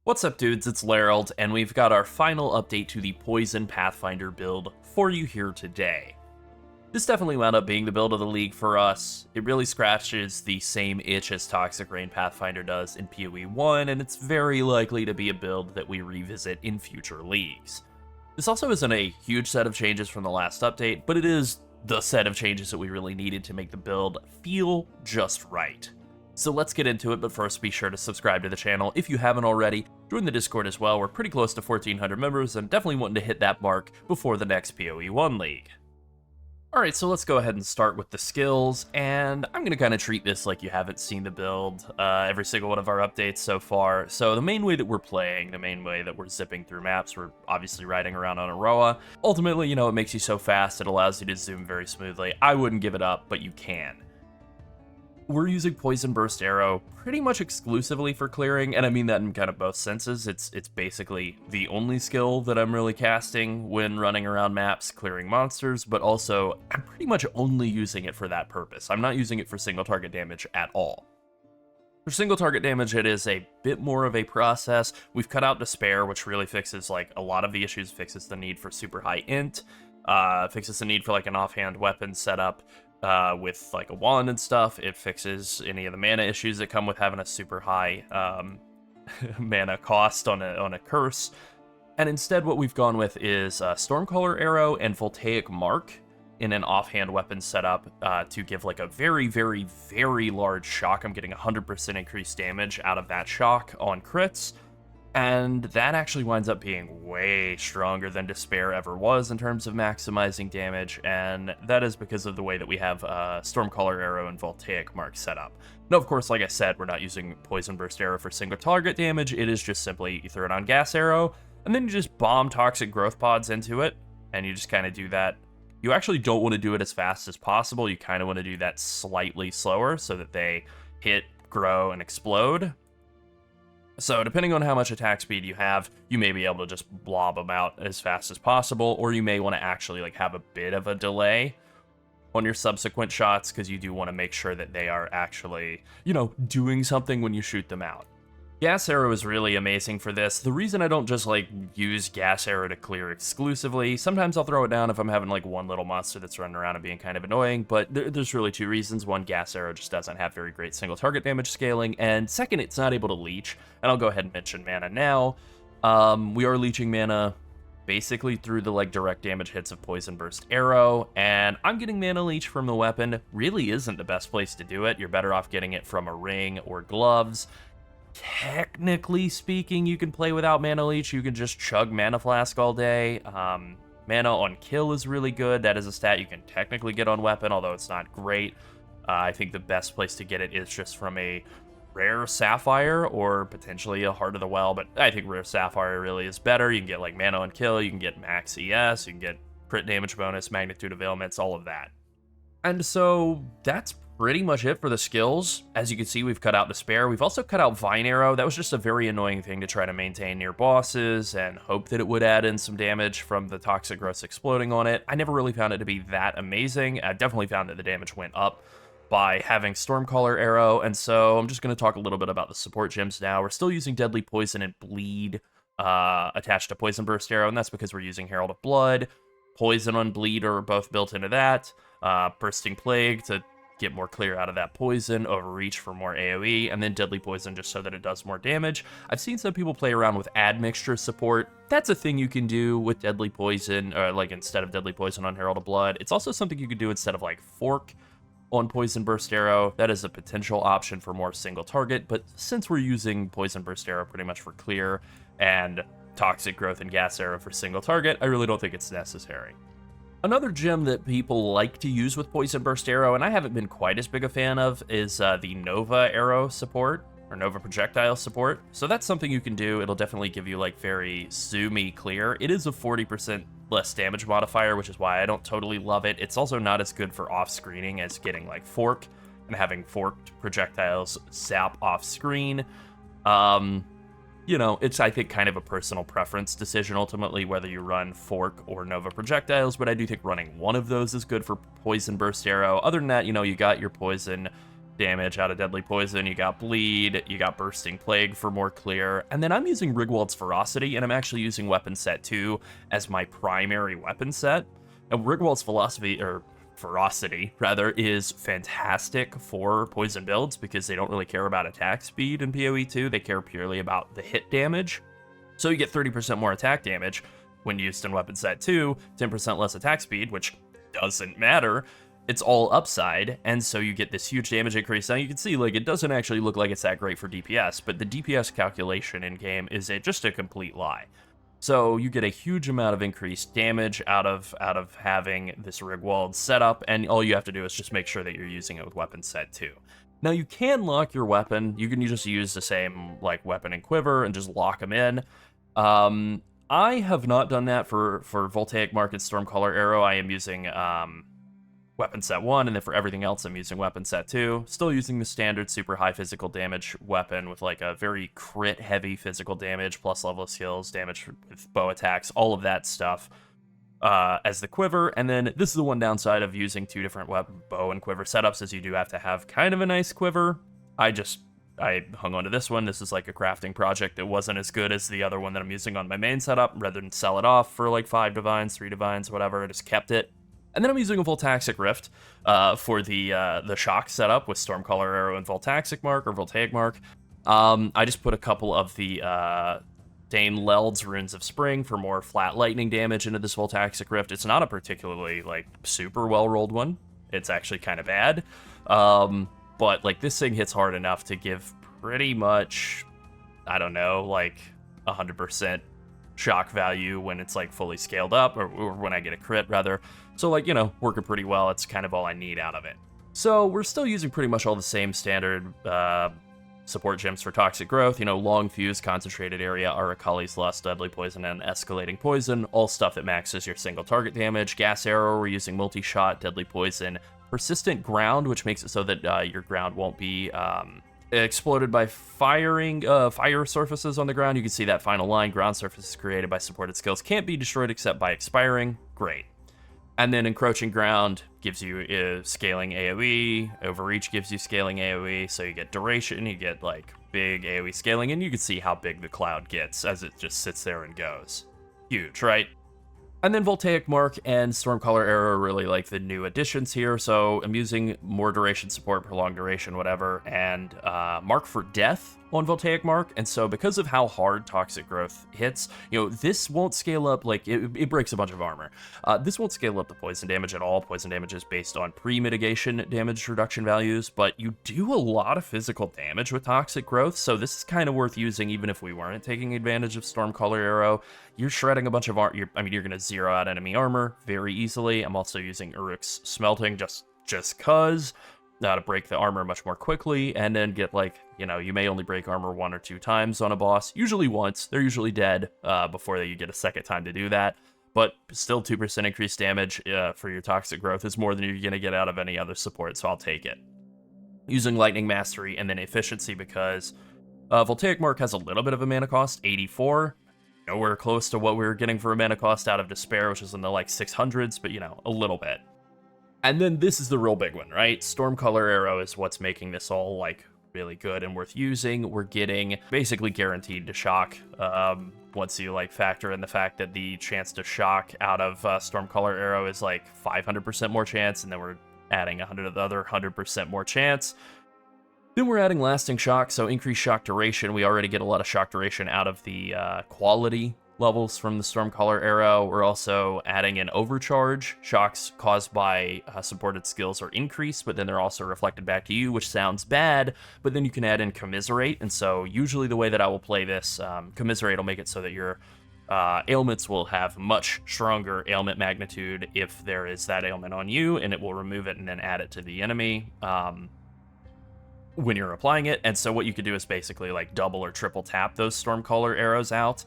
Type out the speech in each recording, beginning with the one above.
What's up, dudes? It's Lerald, and we've got our final update to the Poison Pathfinder build for you here today. This definitely wound up being the build of the league for us. It really scratches the same itch as Toxic Rain Pathfinder does in PoE 1, and it's very likely to be a build that we revisit in future leagues. This also isn't a huge set of changes from the last update, but it is the set of changes that we really needed to make the build feel just right. So let's get into it, but first be sure to subscribe to the channel if you haven't already. Join the Discord as well. We're pretty close to 1,400 members and definitely wanting to hit that mark before the next PoE 1 league. Alright, so let's go ahead and start with the skills, and I'm going to kind of treat this like you haven't seen the build every single one of our updates so far. So the main way that we're playing, the main way that we're zipping through maps, we're obviously riding around on Aroa. Ultimately, it makes you so fast, it allows you to zoom very smoothly. I wouldn't give it up, but you can. We're using Poisonburst Arrow pretty much exclusively for clearing, and I mean that in kind of both senses. It's basically the only skill that I'm really casting when running around maps clearing monsters, but also I'm pretty much only using it for that purpose. I'm not using it for single target damage at all. For single target damage, it is a bit more of a process. We've cut out Despair, which really fixes like a lot of the issues, fixes the need for super high int, fixes the need for like an offhand weapon setup, with like a wand and stuff. It fixes any of the mana issues that come with having a super high mana cost on a curse. And instead what we've gone with is Stormcaller Arrow and Voltaic Mark in an offhand weapon setup to give like a very, very, very large shock. I'm getting 100% increased damage out of that shock on crits. And that actually winds up being way stronger than Despair ever was in terms of maximizing damage, and that is because of the way that we have Stormcaller Arrow and Voltaic Mark set up. Now, of course, like I said, we're not using Poisonburst Arrow for single target damage. It is just simply you throw it on Gas Arrow, and then you just bomb Toxic Growth Pods into it, and you just kind of do that. You actually don't want to do it as fast as possible. You kind of want to do that slightly slower so that they hit, grow, and explode. So depending on how much attack speed you have, you may be able to just blob them out as fast as possible, or you may want to actually like have a bit of a delay on your subsequent shots because you do want to make sure that they are actually, doing something when you shoot them out. Gas Arrow is really amazing for this. The reason I don't just like use Gas Arrow to clear exclusively, sometimes I'll throw it down if I'm having like one little monster that's running around and being kind of annoying, but there's really two reasons. One, Gas Arrow just doesn't have very great single target damage scaling, and second, it's not able to leech. And I'll go ahead and mention mana now. We are leeching mana basically through the like direct damage hits of Poisonburst Arrow, and I'm getting mana leech from the weapon. Really isn't the best place to do it. You're better off getting it from a ring or gloves. Technically speaking, you can play without Mana Leech. You can just chug Mana Flask all day. Mana on kill is really good. That is a stat you can technically get on weapon, although it's not great. I think the best place to get it is just from a Rare Sapphire or potentially a Heart of the Well, but I think Rare Sapphire really is better. You can get like Mana on kill, you can get max ES, you can get crit damage bonus, magnitude of ailments, all of that. And so that's pretty much it for the skills. As you can see, we've cut out Despair. We've also cut out Vine Arrow. That was just a very annoying thing to try to maintain near bosses and hope that it would add in some damage from the Toxic Growth exploding on it. I never really found it to be that amazing. I definitely found that the damage went up by having Stormcaller Arrow, and so I'm just going to talk a little bit about the support gems now. We're still using Deadly Poison and Bleed attached to Poisonburst Arrow, and that's because we're using Herald of Blood. Poison and Bleed are both built into that. Bursting Plague to get more clear out of that poison, Overreach for more AoE, and then Deadly Poison just so that it does more damage. I've seen some people play around with Admixture support. That's a thing you can do with Deadly Poison, or like instead of Deadly Poison on Herald of Blood. It's also something you could do instead of like Fork on Poisonburst Arrow. That is a potential option for more single target, but since we're using Poisonburst Arrow pretty much for clear and Toxic Growth and Gas Arrow for single target, I really don't think it's necessary. Another gem that people like to use with Poisonburst Arrow, and I haven't been quite as big a fan of, is the Nova Arrow support, or Nova Projectile support. So that's something you can do. It'll definitely give you like very zoomy clear. It is a 40% less damage modifier, which is why I don't totally love it. It's also not as good for off-screening as getting like Fork and having forked projectiles zap off-screen. It's, I think, kind of a personal preference decision, ultimately, whether you run Fork or Nova Projectiles, but I do think running one of those is good for Poisonburst Arrow. Other than that, you got your Poison damage out of Deadly Poison, you got Bleed, you got Bursting Plague for more clear, and then I'm using Rigwald's Ferocity, and I'm actually using Weapon Set 2 as my primary weapon set. And Rigwald's Ferocity, rather, is fantastic for poison builds because they don't really care about attack speed in PoE 2, they care purely about the hit damage. So you get 30% more attack damage when used in Weapon Set 2, 10% less attack speed, which doesn't matter. It's all upside, and so you get this huge damage increase. Now you can see, like, it doesn't actually look like it's that great for DPS, but the DPS calculation in-game is just a complete lie. So you get a huge amount of increased damage out of having this Rigwald setup, and all you have to do is just make sure that you're using it with Weapon Set 2. Now you can lock your weapon. You can just use the same, like, weapon and quiver and just lock them in. I have not done that for Voltaic Mark and Stormcaller Arrow. I am using Weapon Set 1, and then for everything else, I'm using Weapon Set 2. Still using the standard super high physical damage weapon with like a very crit heavy physical damage, plus level of skills, damage with bow attacks, all of that stuff as the quiver. And then this is the one downside of using two different bow and quiver setups, is you do have to have kind of a nice quiver. I hung on to this one. This is like a crafting project that wasn't as good as the other one that I'm using on my main setup. Rather than sell it off for like 5 divines, 3 divines, whatever, I just kept it. And then I'm using a Voltaxic Rift for the shock setup with Stormcaller Arrow and Voltaxic Mark, or Voltaic Mark. I just put a couple of the Dane Leld's Runes of Spring for more flat lightning damage into this Voltaxic Rift. It's not a particularly, like, super well-rolled one. It's actually kind of bad. But, like, this thing hits hard enough to give pretty much, I don't know, like, 100% shock value when it's, like, fully scaled up, or when I get a crit, rather. So, like, you know, working pretty well. It's kind of all I need out of it. So we're still using pretty much all the same standard support gems for Toxic Growth. You know, Long Fuse, Concentrated Area, Arakali's Lust, Deadly Poison, and Escalating Poison. All stuff that maxes your single target damage. Gas Arrow, we're using Multi-Shot, Deadly Poison. Persistent Ground, which makes it so that your ground won't be exploded by fire surfaces on the ground. You can see that final line. Ground surfaces created by supported skills can't be destroyed except by expiring. Great. And then Encroaching Ground gives you scaling AoE. Overreach gives you scaling AoE, so you get duration, you get, like, big AoE scaling, and you can see how big the cloud gets as it just sits there and goes. Huge, right? And then Voltaic Mark and Stormcaller Arrow are really, like, the new additions here, so I'm using more duration support, prolonged duration, whatever, and Mark for Death on Voltaic Mark. And so because of how hard Toxic Growth hits, you know, this won't scale up, like, it breaks a bunch of armor. This won't scale up the poison damage at all. Poison damage is based on pre-mitigation damage reduction values, but you do a lot of physical damage with Toxic Growth, so this is kind of worth using even if we weren't taking advantage of Stormcaller Arrow. You're shredding a bunch of armor. You're going to zero out enemy armor very easily. I'm also using Uruk's Smelting just cause. To break the armor much more quickly, and then get, like, you know, you may only break armor 1 or 2 times on a boss, usually once. They're usually dead before you get a second time to do that, but still 2% increased damage for your Toxic Growth is more than you're going to get out of any other support, so I'll take it. Using Lightning Mastery and then Efficiency because Voltaic Mark has a little bit of a mana cost, 84, nowhere close to what we were getting for a mana cost out of Despair, which is in the, like, 600s, but, you know, a little bit. And then this is the real big one, right? Stormcaller Arrow is what's making this all, like, really good and worth using. We're getting basically guaranteed to shock once you, like, factor in the fact that the chance to shock out of Stormcaller Arrow is, like, 500% more chance, and then we're adding another 100% more chance. Then we're adding Lasting Shock, so increased shock duration. We already get a lot of shock duration out of the quality levels from the Stormcaller Arrow. We're also adding an Overcharge. Shocks caused by supported skills are increased, but then they're also reflected back to you, which sounds bad, but then you can add in Commiserate, and so usually the way that I will play this, Commiserate will make it so that your ailments will have much stronger ailment magnitude if there is that ailment on you, and it will remove it and then add it to the enemy when you're applying it. And so what you could do is basically, like, double or triple tap those Stormcaller Arrows out,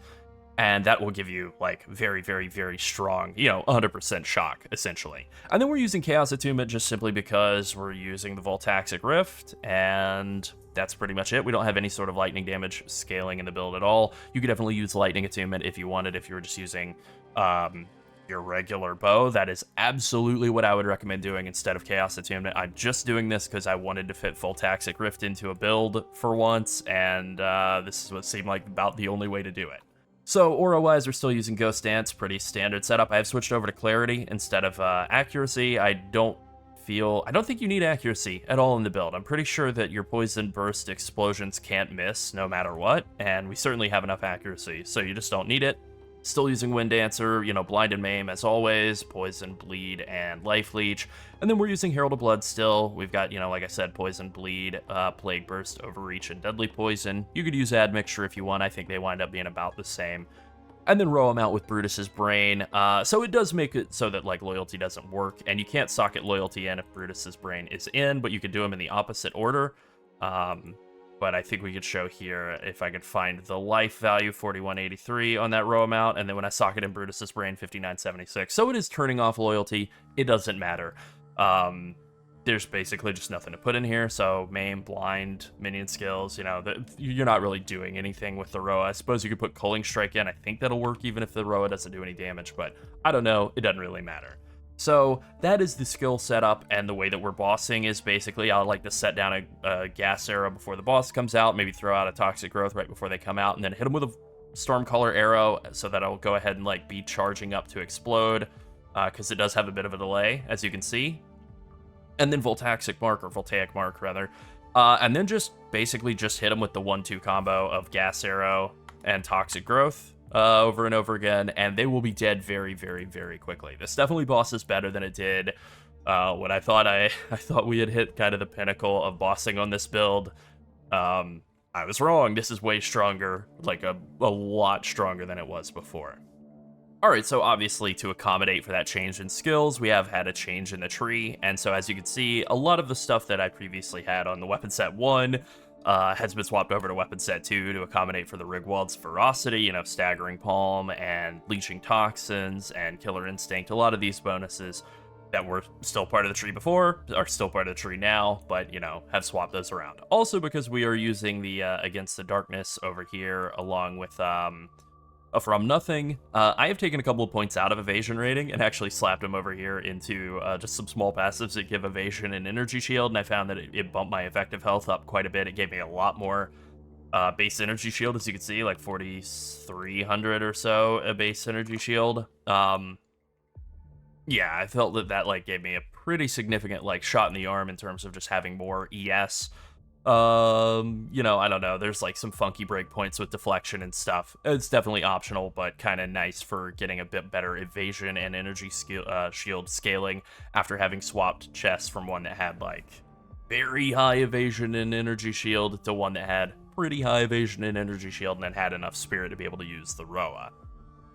and that will give you, like, very, very, very strong, you know, 100% shock, essentially. And then we're using Chaos Attunement just simply because we're using the Voltaxic Rift, and that's pretty much it. We don't have any sort of lightning damage scaling in the build at all. You could definitely use Lightning Attunement if you wanted, if you were just using your regular bow, that is absolutely what I would recommend doing instead of Chaos Attunement. I'm just doing this because I wanted to fit Voltaxic Rift into a build for once, and this is what seemed like about the only way to do it. So aura-wise, we're still using Ghost Dance, pretty standard setup. I have switched over to Clarity instead of Accuracy. I don't think you need accuracy at all in the build. I'm pretty sure that your poison burst explosions can't miss no matter what, and we certainly have enough accuracy, so you just don't need it. Still using Wind Dancer, Blind and Maim as always, Poison, Bleed, and Life Leech. And then we're using Herald of Blood still. We've got, like I said, Poison, Bleed, Plague Burst, Overreach, and Deadly Poison. You could use Admixture if you want. I think they wind up being about the same. And then row them out with Brutus's Brain. So it does make it so that, Loyalty doesn't work, and you can't socket Loyalty in if Brutus's Brain is in, but you could do them in the opposite order. But I think we could show here, if I could find the life value, 4183 on that row amount, and then when I socket in Brutus's Brain, 5976. So it is turning off Loyalty. It doesn't matter. There's basically just nothing to put in here, so Maim, Blind, Minion Skills, you're not really doing anything with the Roa. I suppose you could put Culling Strike in. I think that'll work even if the Roa doesn't do any damage, but I don't know. It doesn't really matter. So that is the skill setup, and the way that we're bossing is basically I'll like to set down a gas arrow before the boss comes out, maybe throw out a Toxic Growth right before they come out, and then hit them with a Stormcaller arrow so that I'll go ahead and be charging up to explode, because it does have a bit of a delay, as you can see. And then Voltaic Mark, rather. And then just basically just hit them with the 1-2 combo of gas arrow and Toxic Growth. Over and over again, and they will be dead very, very, very quickly. This definitely bosses better than it did when I thought we had hit kind of the pinnacle of bossing on this build. I was wrong. This is way stronger, a lot stronger than it was before. Alright, so obviously to accommodate for that change in skills, we have had a change in the tree, and so as you can see, a lot of the stuff that I previously had on the weapon set 1 has been swapped over to weapon set 2 to accommodate for the Rigwald's Ferocity, Staggering Palm and Leeching Toxins and Killer Instinct. A lot of these bonuses that were still part of the tree before are still part of the tree now, but, have swapped those around. Also because we are using the Against the Darkness over here along with From Nothing, I have taken a couple of points out of evasion rating and actually slapped them over here into just some small passives that give evasion and energy shield, and I found that it bumped my effective health up quite a bit. It gave me a lot more base energy shield, as you can see, 4,300 or so a base energy shield. Yeah, I felt that gave me a pretty significant shot in the arm in terms of just having more ES. I don't know, there's some funky breakpoints with deflection and stuff. It's definitely optional, but kind of nice for getting a bit better evasion and energy shield scaling after having swapped chests from one that had very high evasion and energy shield to one that had pretty high evasion and energy shield and then had enough spirit to be able to use the Roa.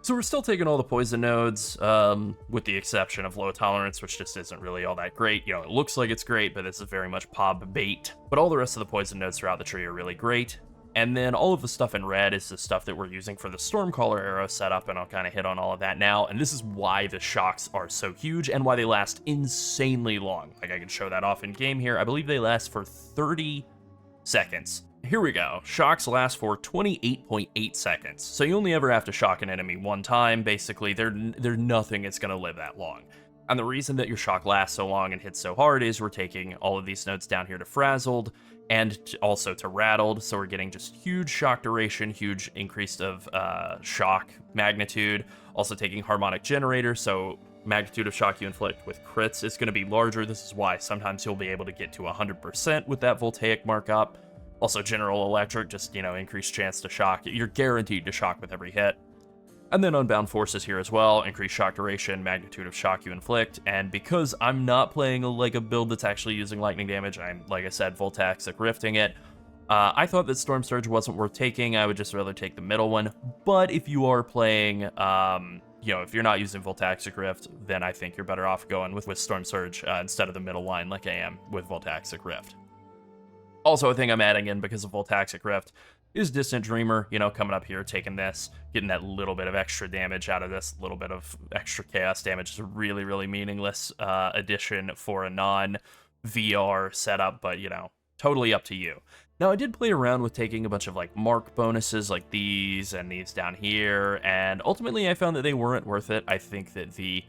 So we're still taking all the poison nodes, with the exception of low tolerance, which just isn't really all that great. It looks like it's great, but this is very much POB bait. But all the rest of the poison nodes throughout the tree are really great. And then all of the stuff in red is the stuff that we're using for the Stormcaller arrow setup, and I'll kind of hit on all of that now. And this is why the shocks are so huge and why they last insanely long. I can show that off in game here. I believe they last for 30 seconds. Here we go. Shocks last for 28.8 seconds. So you only ever have to shock an enemy one time. Basically, there's nothing that's going to live that long. And the reason that your shock lasts so long and hits so hard is we're taking all of these nodes down here to Frazzled and also to Rattled. So we're getting just huge shock duration, huge increase of shock magnitude. Also taking Harmonic Generator, so magnitude of shock you inflict with crits is going to be larger. This is why sometimes you'll be able to get to 100% with that Voltaic markup. Also, General Electric, just, increased chance to shock. You're guaranteed to shock with every hit. And then Unbound Forces here as well, increased shock duration, magnitude of shock you inflict, and because I'm not playing a build that's actually using lightning damage, I'm, like I said, Voltaxic Rifting it, I thought that Storm Surge wasn't worth taking. I would just rather take the middle one, but if you are playing, if you're not using Voltaxic Rift, then I think you're better off going with Storm Surge instead of the middle line like I am with Voltaxic Rift. Also, a thing I'm adding in because of Voltaxic Rift is Distant Dreamer, coming up here, taking this, getting that little bit of extra damage out of this, little bit of extra chaos damage. Is a really, really meaningless addition for a non-VR setup, but, totally up to you. Now, I did play around with taking a bunch of like mark bonuses like these and these down here, and ultimately I found that they weren't worth it. I think that the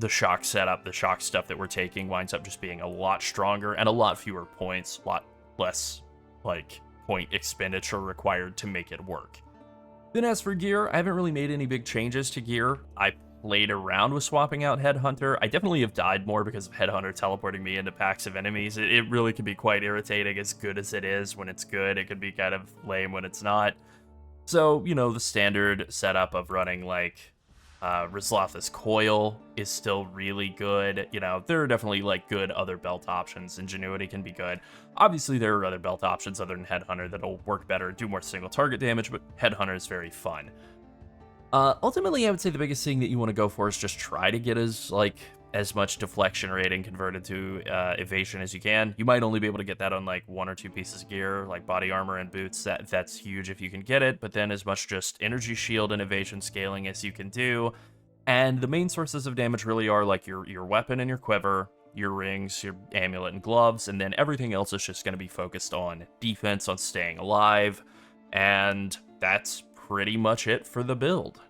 shock setup, the shock stuff that we're taking winds up just being a lot stronger and a lot fewer points, a lot less like point expenditure required to make it work. Then as for gear, I haven't really made any big changes to gear. I played around with swapping out Headhunter. I definitely have died more because of Headhunter teleporting me into packs of enemies. It really can be quite irritating, as good as it is. When it's good, it can be kind of lame when it's not. So, you know, the standard setup of running like Rizlatha's Coil is still really good. You know, there are definitely like good other belt options. Ingenuity can be good. Obviously, there are other belt options other than Headhunter that'll work better, do more single target damage, but Headhunter is very fun. Ultimately, I would say the biggest thing that you want to go for is just try to get as much deflection rating converted to evasion as you can. You might only be able to get that on like 1 or 2 pieces of gear, like body armor and boots. That's huge if you can get it, but then as much just energy shield and evasion scaling as you can do. And the main sources of damage really are like your weapon and your quiver, your rings, your amulet and gloves, and then everything else is just going to be focused on defense, on staying alive, and that's pretty much it for the build.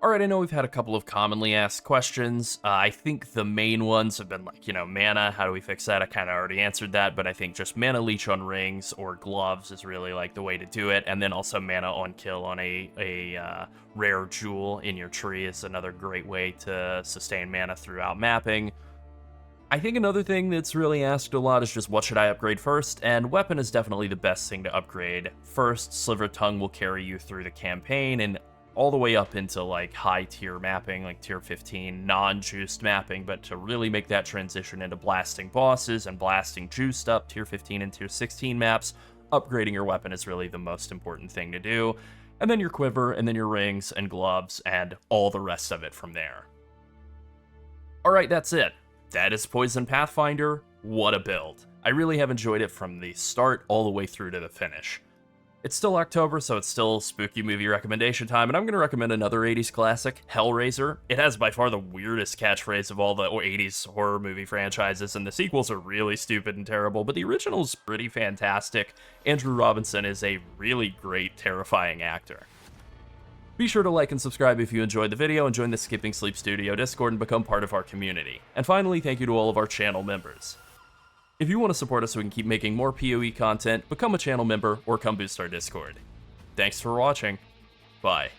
Alright, I know we've had a couple of commonly asked questions. I think the main ones have been like, you know, mana, how do we fix that? I kind of already answered that, but I think just mana leech on rings or gloves is really like the way to do it, and then also mana on kill on a rare jewel in your tree is another great way to sustain mana throughout mapping. I think another thing that's really asked a lot is just what should I upgrade first, and weapon is definitely the best thing to upgrade first. Sliver Tongue will carry you through the campaign and all the way up into like high tier mapping, like tier 15 non-juiced mapping, but to really make that transition into blasting bosses and blasting juiced up tier 15 and tier 16 maps, upgrading your weapon is really the most important thing to do. And then your quiver, and then your rings and gloves, and all the rest of it from there. Alright, that's it. That is Poison Pathfinder. What a build. I really have enjoyed it from the start all the way through to the finish. It's still October, so it's still spooky movie recommendation time, and I'm going to recommend another 80s classic, Hellraiser. It has by far the weirdest catchphrase of all the 80s horror movie franchises, and the sequels are really stupid and terrible, but the original's pretty fantastic. Andrew Robinson is a really great, terrifying actor. Be sure to like and subscribe if you enjoyed the video, and join the Skipping Sleep Studio Discord and become part of our community. And finally, thank you to all of our channel members. If you want to support us so we can keep making more PoE content, become a channel member or come boost our Discord. Thanks for watching. Bye.